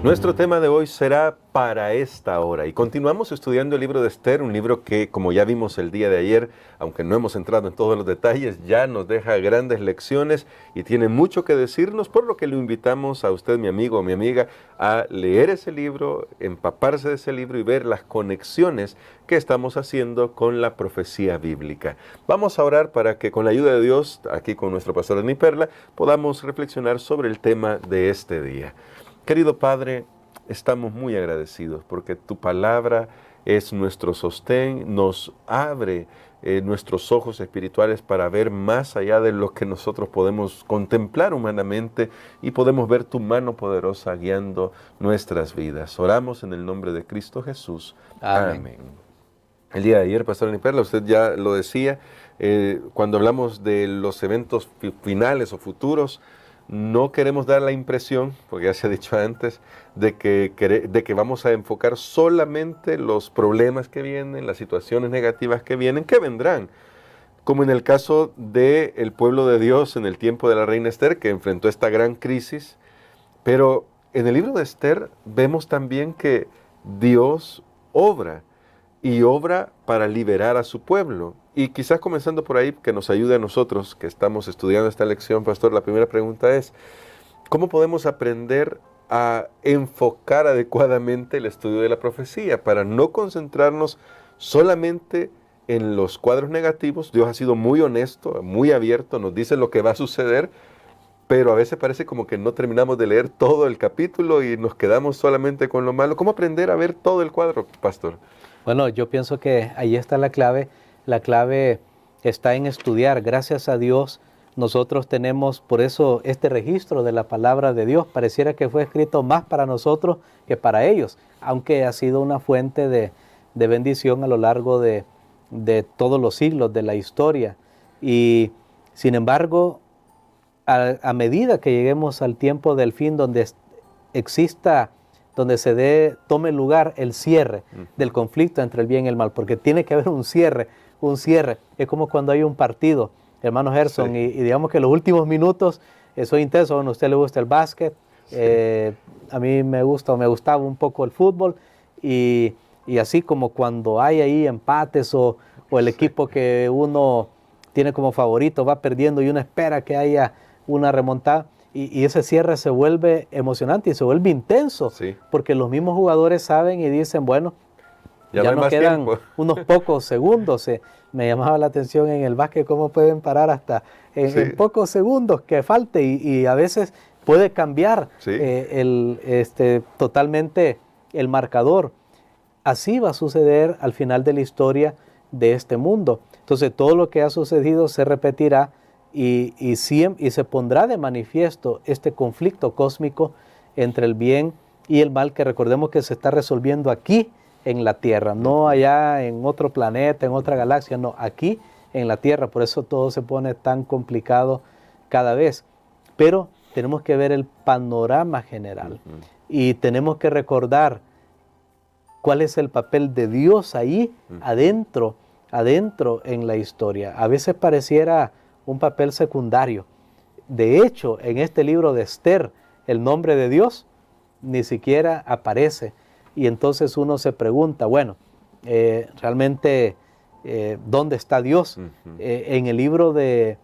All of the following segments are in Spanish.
Nuestro tema de hoy será para esta hora y continuamos estudiando el libro de Esther, un libro que, como ya vimos el día de ayer, aunque no hemos entrado en todos los detalles, ya nos deja grandes lecciones y tiene mucho que decirnos, por lo que lo invitamos a usted, mi amigo o mi amiga, a leer ese libro, empaparse de ese libro y ver las conexiones que estamos haciendo con la profecía bíblica. Vamos a orar para que con la ayuda de Dios, aquí con nuestro pastor Dani Perla, podamos reflexionar sobre el tema de este día. Querido Padre, estamos muy agradecidos porque tu palabra es nuestro sostén, nos abre nuestros ojos espirituales para ver más allá de lo que nosotros podemos contemplar humanamente y podemos ver tu mano poderosa guiando nuestras vidas. Oramos en el nombre de Cristo Jesús. Amén. El día de ayer, Pastor Dani Perla, usted ya lo decía, cuando hablamos de los eventos finales o futuros, no queremos dar la impresión, porque ya se ha dicho antes, de que vamos a enfocar solamente los problemas que vienen, las situaciones negativas que vienen, que vendrán. Como en el caso del pueblo de Dios en el tiempo de la reina Esther, que enfrentó esta gran crisis. Pero en el libro de Esther vemos también que Dios obra, y obra para liberar a su pueblo. Y quizás comenzando por ahí, que nos ayude a nosotros que estamos estudiando esta lección, Pastor, la primera pregunta es, ¿cómo podemos aprender a enfocar adecuadamente el estudio de la profecía para no concentrarnos solamente en los cuadros negativos? Dios ha sido muy honesto, muy abierto, nos dice lo que va a suceder, pero a veces parece como que no terminamos de leer todo el capítulo y nos quedamos solamente con lo malo. ¿Cómo aprender a ver todo el cuadro, Pastor? Bueno, yo pienso que ahí está la clave. La clave está en estudiar. Gracias a Dios, nosotros tenemos por eso este registro de la palabra de Dios. Pareciera que fue escrito más para nosotros que para ellos, aunque ha sido una fuente de bendición a lo largo de todos los siglos de la historia. Y sin embargo, a medida que lleguemos al tiempo del fin donde tome lugar el cierre del conflicto entre el bien y el mal, porque tiene que haber un cierre. Es como cuando hay un partido, hermano Gerson, sí. y digamos que los últimos minutos son intensos. Bueno, a usted le gusta el básquet, sí. A mí me gustaba un poco el fútbol, y así como cuando hay ahí empates o el equipo que uno tiene como favorito va perdiendo y uno espera que haya una remontada, y ese cierre se vuelve emocionante y se vuelve intenso, sí. Porque los mismos jugadores saben y dicen, bueno, ya nos quedan unos pocos segundos. Me llamaba la atención en el básquet cómo pueden parar hasta en pocos segundos que falte, y a veces puede cambiar totalmente el marcador. Así va a suceder al final de la historia de este mundo. Entonces todo lo que ha sucedido se repetirá, y se pondrá de manifiesto este conflicto cósmico entre el bien y el mal, que recordemos que se está resolviendo aquí en la Tierra, no allá en otro planeta, en otra galaxia, no, aquí en la Tierra. Por eso todo se pone tan complicado cada vez. Pero tenemos que ver el panorama general, y tenemos que recordar cuál es el papel de Dios ahí adentro en la historia. A veces pareciera un papel secundario. De hecho, en este libro de Esther, el nombre de Dios ni siquiera aparece. Y entonces uno se pregunta, bueno, realmente, ¿dónde está Dios? En el libro de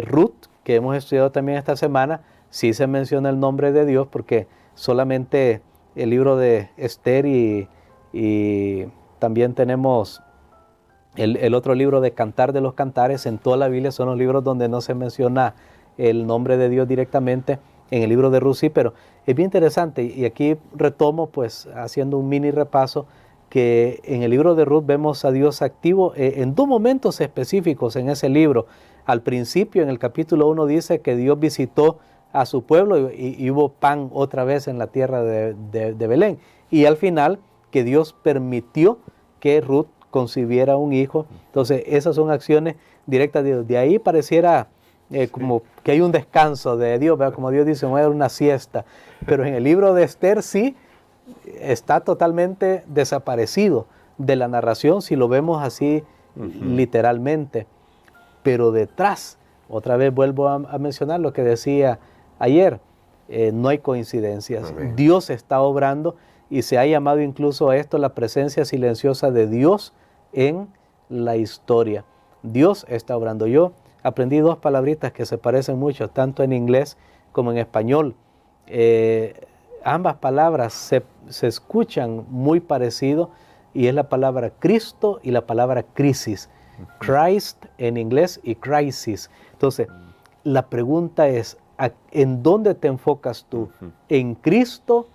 Ruth, que hemos estudiado también esta semana, sí se menciona el nombre de Dios, porque solamente el libro de Esther y también tenemos el otro libro de Cantar de los Cantares. En toda la Biblia son los libros donde no se menciona el nombre de Dios directamente. En el libro de Ruth sí, pero es bien interesante, y aquí retomo, pues, haciendo un mini repaso, que en el libro de Ruth vemos a Dios activo en dos momentos específicos en ese libro. Al principio, en el capítulo 1, dice que Dios visitó a su pueblo y hubo pan otra vez en la tierra de Belén. Y al final, que Dios permitió que Ruth concibiera un hijo. Entonces, esas son acciones directas de Dios. De ahí pareciera como que hay un descanso de Dios, ¿verdad? Como Dios dice, voy a dar una siesta. Pero en el libro de Esther sí está totalmente desaparecido de la narración, si lo vemos así literalmente. Pero detrás, otra vez vuelvo a mencionar lo que decía ayer, no hay coincidencias. Amén. Dios está obrando y se ha llamado incluso a esto la presencia silenciosa de Dios en la historia. Dios está obrando. Yo aprendí dos palabritas que se parecen mucho, tanto en inglés como en español. Ambas palabras se escuchan muy parecido y es la palabra Cristo y la palabra crisis. Christ en inglés y crisis. Entonces, la pregunta es, ¿en dónde te enfocas tú? ¿En Cristo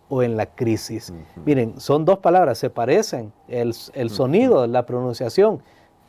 o en la crisis? Miren, son dos palabras, se parecen, el sonido, la pronunciación,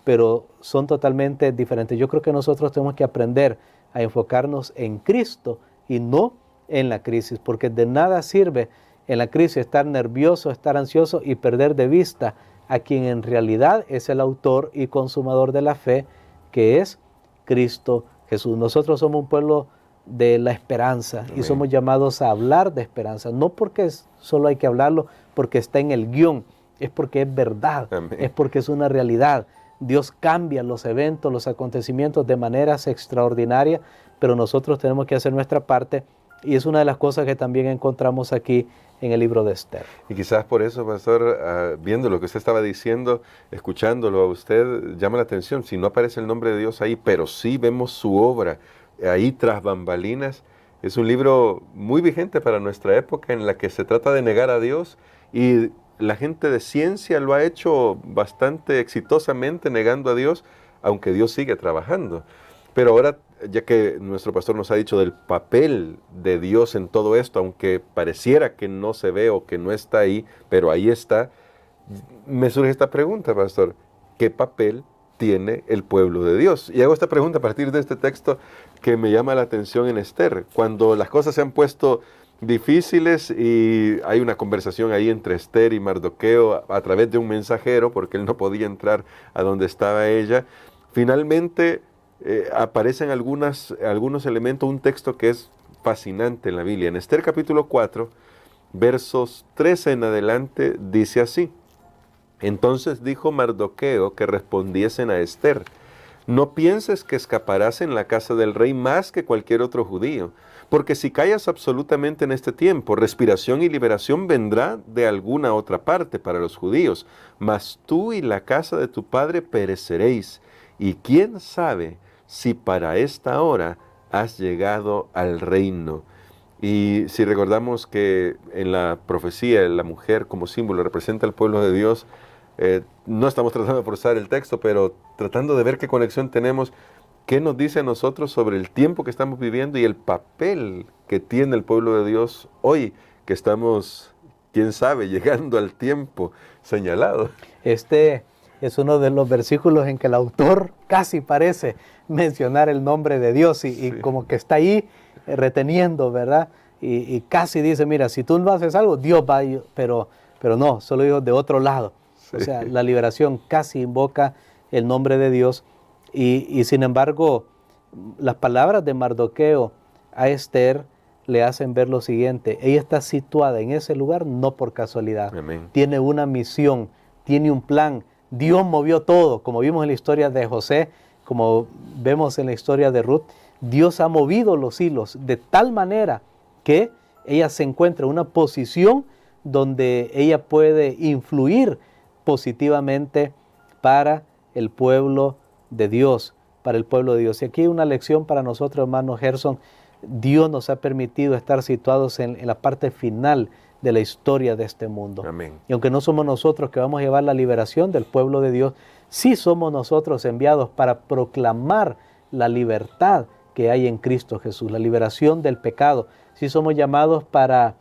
pero son totalmente diferentes. Yo creo que nosotros tenemos que aprender a enfocarnos en Cristo y no en la crisis, porque de nada sirve en la crisis estar nervioso, estar ansioso y perder de vista a quien en realidad es el autor y consumador de la fe, que es Cristo Jesús. Nosotros somos un pueblo de la esperanza. Amén. Y somos llamados a hablar de esperanza, no porque solo hay que hablarlo, porque está en el guión, es porque es verdad. Amén. Es porque es una realidad. Dios cambia los eventos, los acontecimientos de maneras extraordinarias, pero nosotros tenemos que hacer nuestra parte, y es una de las cosas que también encontramos aquí en el libro de Esther. Y quizás por eso, pastor, viendo lo que usted estaba diciendo, escuchándolo a usted, llama la atención, si no aparece el nombre de Dios ahí, pero sí vemos su obra ahí tras bambalinas. Es un libro muy vigente para nuestra época, en la que se trata de negar a Dios, y la gente de ciencia lo ha hecho bastante exitosamente negando a Dios, aunque Dios sigue trabajando. Pero ahora, ya que nuestro pastor nos ha dicho del papel de Dios en todo esto, aunque pareciera que no se ve o que no está ahí, pero ahí está, me surge esta pregunta, pastor: ¿qué papel tiene el pueblo de Dios? Y hago esta pregunta a partir de este texto que me llama la atención en Esther. Cuando las cosas se han puesto difíciles y hay una conversación ahí entre Esther y Mardoqueo a través de un mensajero, porque él no podía entrar a donde estaba ella, finalmente aparecen algunos elementos, un texto que es fascinante en la Biblia. En Esther capítulo 4, versos 13 en adelante, dice así: Entonces dijo Mardoqueo que respondiesen a Esther: No pienses que escaparás en la casa del rey más que cualquier otro judío, porque si callas absolutamente en este tiempo, respiración y liberación vendrá de alguna otra parte para los judíos, mas tú y la casa de tu padre pereceréis, y quién sabe si para esta hora has llegado al reino. Y si recordamos que en la profecía la mujer como símbolo representa al pueblo de Dios, no estamos tratando de forzar el texto, pero tratando de ver qué conexión tenemos, qué nos dice a nosotros sobre el tiempo que estamos viviendo y el papel que tiene el pueblo de Dios hoy, que estamos, quién sabe, llegando al tiempo señalado. Este es uno de los versículos en que el autor casi parece mencionar el nombre de Dios y como que está ahí reteniendo, ¿verdad? Y casi dice, mira, si tú no haces algo, Dios va, pero no, solo digo de otro lado. Sí. O sea, la liberación casi invoca el nombre de Dios y sin embargo, las palabras de Mardoqueo a Esther le hacen ver lo siguiente: ella está situada en ese lugar no por casualidad. Amén. Tiene una misión, tiene un plan. Dios movió todo, como vimos en la historia de José, como vemos en la historia de Ruth. Dios ha movido los hilos de tal manera que ella se encuentra en una posición donde ella puede influir positivamente para el pueblo de Dios, para el pueblo de Dios. Y aquí hay una lección para nosotros, hermano Gerson. Dios nos ha permitido estar situados en la parte final de la historia de este mundo. Amén. Y aunque no somos nosotros que vamos a llevar la liberación del pueblo de Dios, sí somos nosotros enviados para proclamar la libertad que hay en Cristo Jesús, la liberación del pecado. Sí somos llamados para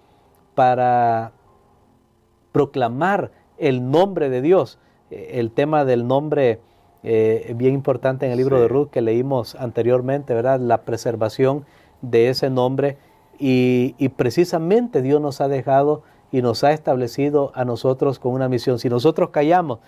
proclamar el nombre de Dios. El tema del nombre es bien importante en el libro de Ruth que leímos anteriormente, ¿verdad? La preservación de ese nombre. Y precisamente Dios nos ha dejado y nos ha establecido a nosotros con una misión. Si nosotros callamos,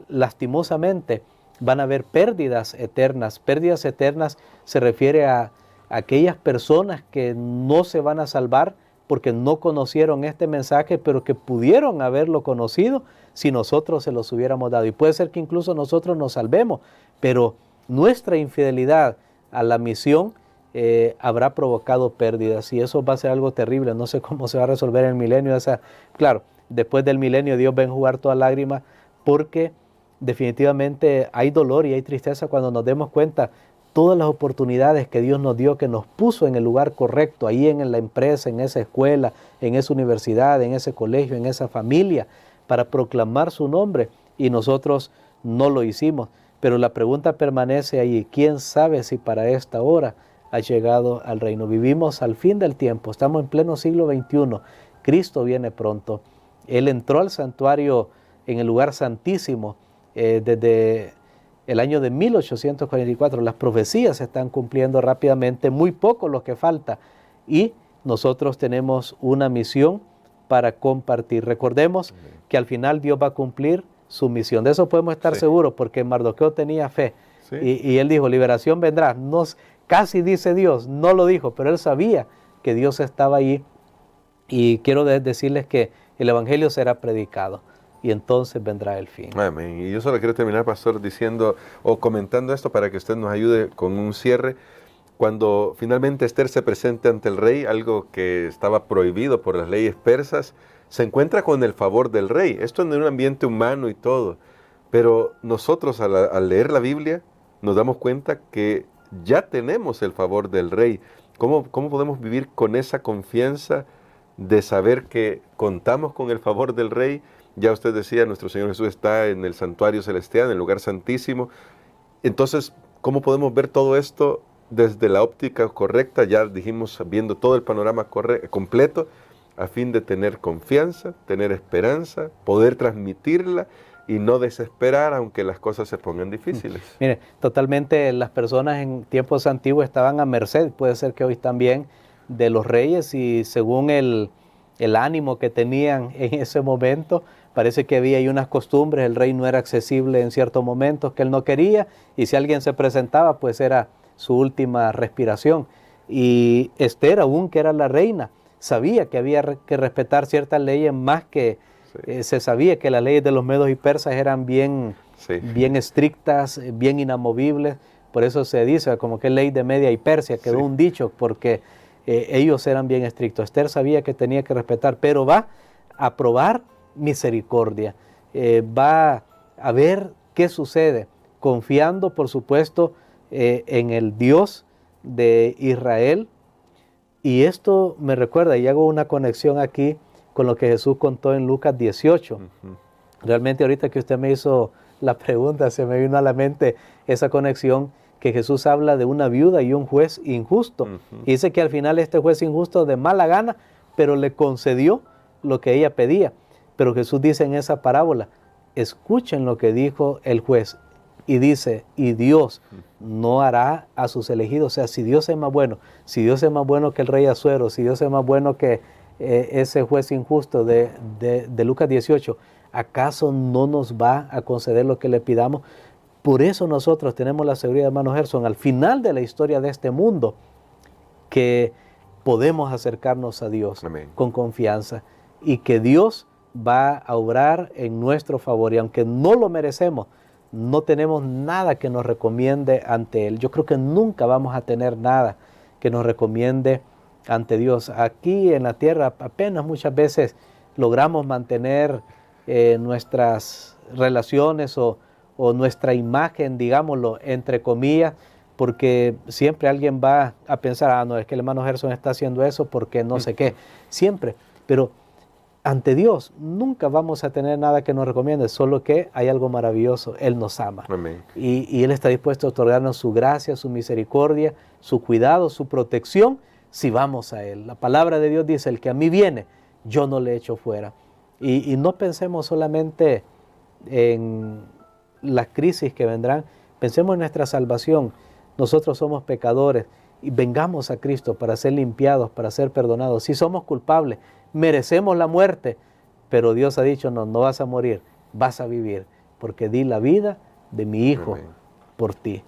lastimosamente van a haber pérdidas eternas. Pérdidas eternas se refiere a aquellas personas que no se van a salvar porque no conocieron este mensaje, pero que pudieron haberlo conocido si nosotros se los hubiéramos dado. Y puede ser que incluso nosotros nos salvemos, pero nuestra infidelidad a la misión habrá provocado pérdidas, y eso va a ser algo terrible. No sé cómo se va a resolver el milenio. Claro, después del milenio Dios va a enjugar toda lágrima, porque definitivamente hay dolor y hay tristeza cuando nos demos cuenta todas las oportunidades que Dios nos dio, que nos puso en el lugar correcto, ahí en la empresa, en esa escuela, en esa universidad, en ese colegio, en esa familia, para proclamar su nombre, y nosotros no lo hicimos. Pero la pregunta permanece ahí: ¿quién sabe si para esta hora ha llegado al reino? Vivimos al fin del tiempo, estamos en pleno siglo XXI, Cristo viene pronto. Él entró al santuario en el lugar santísimo desde el año de 1844. Las profecías se están cumpliendo rápidamente, muy poco lo que falta, y nosotros tenemos una misión para compartir. Recordemos que al final Dios va a cumplir su misión. De eso podemos estar seguros, porque Mardoqueo tenía fe. Y él dijo: liberación vendrá. Casi dice Dios, no lo dijo, pero él sabía que Dios estaba allí. Y quiero decirles que el evangelio será predicado, y entonces vendrá el fin. Amén. Y yo solo quiero terminar, pastor, diciendo o comentando esto para que usted nos ayude con un cierre. Cuando finalmente Esther se presenta ante el rey, algo que estaba prohibido por las leyes persas, se encuentra con el favor del rey. Esto en un ambiente humano y todo. Pero nosotros al leer la Biblia nos damos cuenta que ya tenemos el favor del rey. ¿Cómo podemos vivir con esa confianza de saber que contamos con el favor del rey? Ya usted decía, nuestro Señor Jesús está en el santuario celestial, en el lugar santísimo. Entonces, ¿cómo podemos ver todo esto desde la óptica correcta? Ya dijimos, viendo todo el panorama completo, a fin de tener confianza, tener esperanza, poder transmitirla y no desesperar aunque las cosas se pongan difíciles. Mire, totalmente las personas en tiempos antiguos estaban a merced, puede ser que hoy también, de los reyes, y según el ánimo que tenían en ese momento, parece que había ahí unas costumbres. El rey no era accesible en ciertos momentos que él no quería, y si alguien se presentaba, pues era su última respiración. Y Esther, aún que era la reina, sabía que había que respetar ciertas leyes, más que se sabía que las leyes de los medos y persas eran bien estrictas, bien inamovibles. Por eso se dice como que ley de Media y Persia, quedó un dicho, porque ellos eran bien estrictos. Esther sabía que tenía que respetar, pero va a probar misericordia, va a ver qué sucede, confiando por supuesto en el Dios de Israel. Y esto me recuerda, y hago una conexión aquí con lo que Jesús contó en Lucas 18. Realmente ahorita que usted me hizo la pregunta, se me vino a la mente esa conexión, que Jesús habla de una viuda y un juez injusto. Y dice que al final este juez injusto, de mala gana, pero le concedió lo que ella pedía. Pero Jesús dice en esa parábola: escuchen lo que dijo el juez. Y dice: y Dios no hará a sus elegidos. O sea, si Dios es más bueno, si Dios es más bueno que el rey Asuero, si Dios es más bueno que ese juez injusto de Lucas 18, ¿acaso no nos va a conceder lo que le pidamos? Por eso nosotros tenemos la seguridad, hermano Gerson, al final de la historia de este mundo, que podemos acercarnos a Dios con confianza, y que Dios va a obrar en nuestro favor. Y aunque no lo merecemos, no tenemos nada que nos recomiende ante Él. Yo creo que nunca vamos a tener nada que nos recomiende ante Dios. Aquí en la tierra apenas muchas veces logramos mantener nuestras relaciones o nuestra imagen, digámoslo, entre comillas, porque siempre alguien va a pensar: no, es que el hermano Gerson está haciendo eso porque no sé qué, siempre. Pero ante Dios nunca vamos a tener nada que nos recomiende, solo que hay algo maravilloso: Él nos ama. Amén. Y Él está dispuesto a otorgarnos su gracia, su misericordia, su cuidado, su protección, si vamos a Él. La palabra de Dios dice: el que a mí viene, yo no le echo fuera. Y no pensemos solamente en las crisis que vendrán, pensemos en nuestra salvación. Nosotros somos pecadores y vengamos a Cristo para ser limpiados, para ser perdonados. Si somos culpables, merecemos la muerte, pero Dios ha dicho: no vas a morir, vas a vivir, porque di la vida de mi Hijo por ti.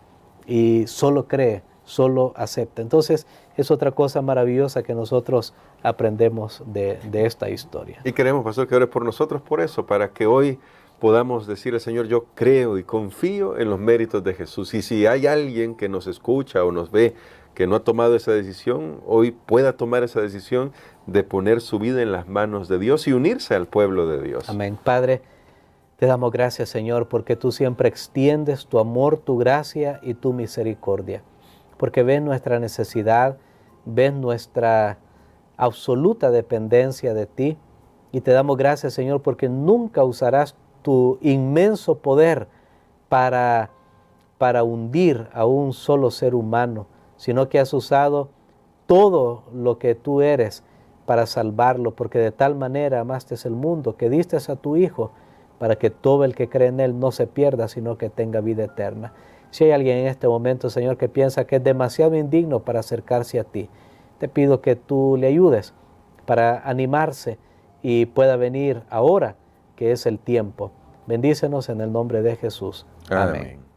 Y solo cree, solo acepta. Entonces es otra cosa maravillosa que nosotros aprendemos de esta historia. Y queremos, pastor, que ore por nosotros por eso, para que hoy podamos decirle: Señor, yo creo y confío en los méritos de Jesús. Y si hay alguien que nos escucha o nos ve que no ha tomado esa decisión, hoy pueda tomar esa decisión de poner su vida en las manos de Dios y unirse al pueblo de Dios. Amén. Padre, te damos gracias, Señor, porque tú siempre extiendes tu amor, tu gracia y tu misericordia. Porque ves nuestra necesidad, ves nuestra absoluta dependencia de ti. Y te damos gracias, Señor, porque nunca usarás tu inmenso poder para hundir a un solo ser humano, sino que has usado todo lo que tú eres para salvarlo, porque de tal manera amaste el mundo que diste a tu Hijo, para que todo el que cree en Él no se pierda, sino que tenga vida eterna. Si hay alguien en este momento, Señor, que piensa que es demasiado indigno para acercarse a ti, te pido que tú le ayudes para animarse y pueda venir ahora, que es el tiempo. Bendícenos en el nombre de Jesús. Amén.